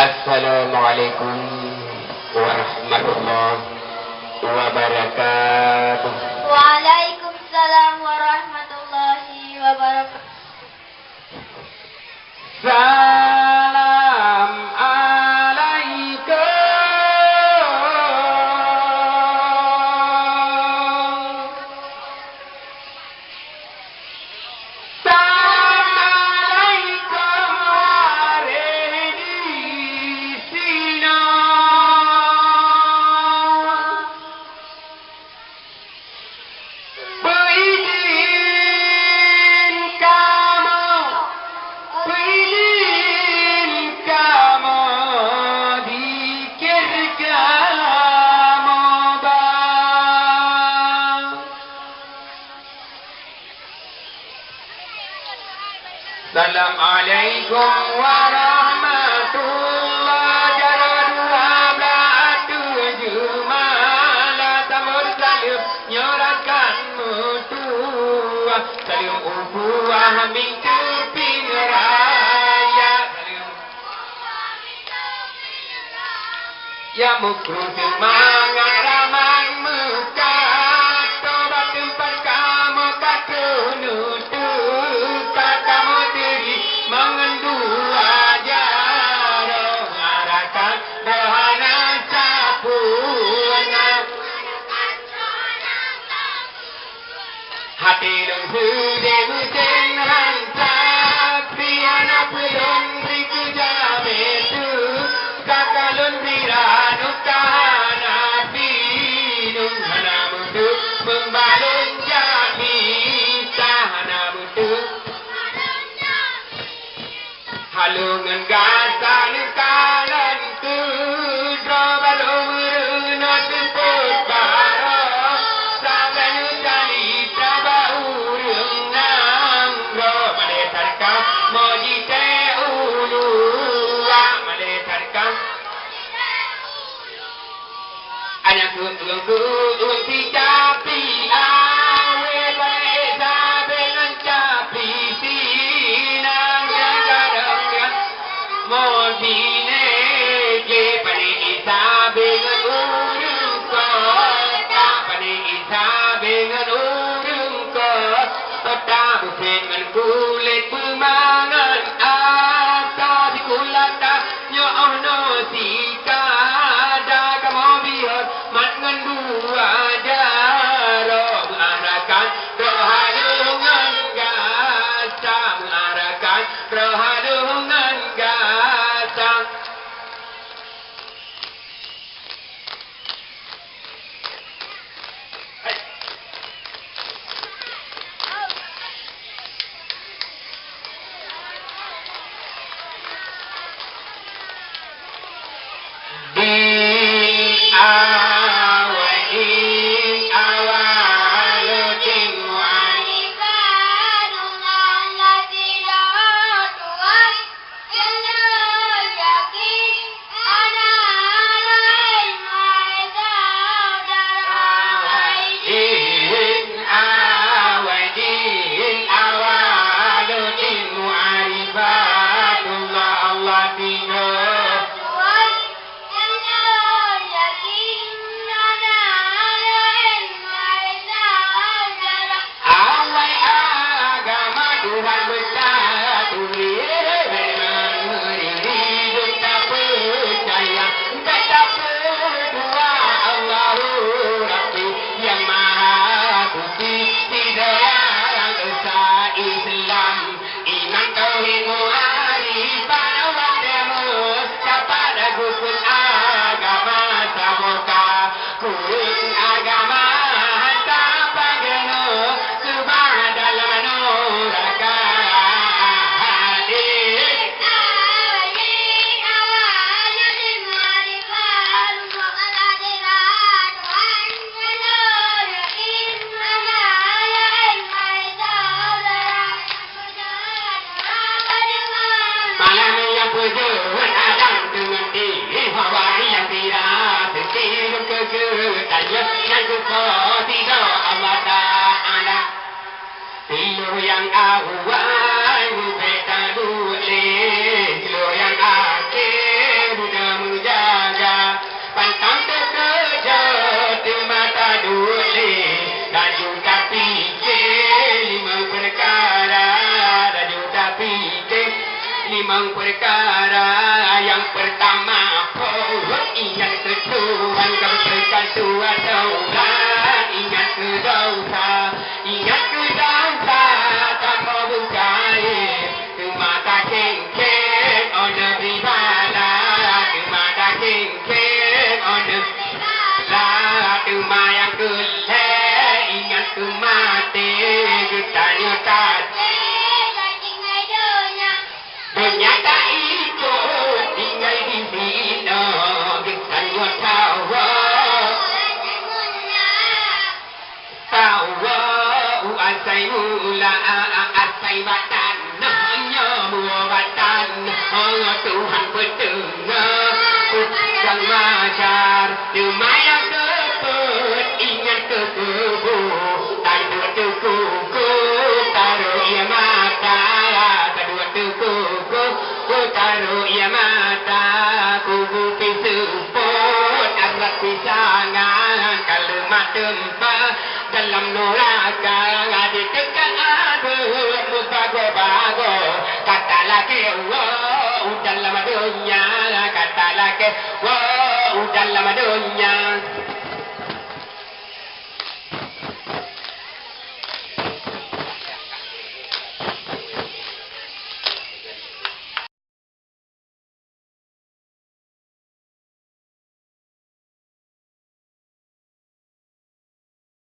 Assalamualaikum warahmatullahi wabarakatuh. Waalaikumsalam warahmatullahi wabarakatuh. Salam alaikum. Salam alaikum warahmatullahi sina. Assalamualaikum warahmatullahi wabarakatuh. Jumala tamur salim nyorakan mutua. Salim ubuah minta pingraya. Ya mukul semangat ramai muka. Tobat tempat kamu katunutu. Hati lembu demujen hantar Piana pelon riku jabetu Kakalun biranu kahana pinung Hana mutu membalun jami Tahana mutu halungan gasan kalan tu Drobalung merunat temput baro Sampai jali tabaurung nangro Maletarka mojite ulu Maletarka anakku ulung picapi awe bae sabe ngan capi sinang jagadang modine je pani isabe ngan urung kota pani isabe ngan urung kota bukan ngan kulit pemangan asa di kulata nyo ono sika ada kamu biar mat ngan dua daro mengarahkan rohalungan gasa mengarahkan rohalungan gasa yang awal beta dulu yang akhir Memang perkara yang pertama ingat ketuhan kau kedua Tuhan ingat ke dosa tak mau berkaya mata kengkeng on beribadah mata kengkeng on beribadah yang kelih ingat ke mati kita nyutat dunia tak ikut tinggal di sini kita nyutat tahu asai mula asai batan hanya batan Tuhan berdengar yang majar yang kebut ingat ke kubur taruh tu kuku taruh ia mata taruh tu kuku taruh ia mata kubu pisuput arak pisangan kalau tempat dalam neraka ditekan aduk bago-bago kata lagi dalam dunia kata lagi dalam dunia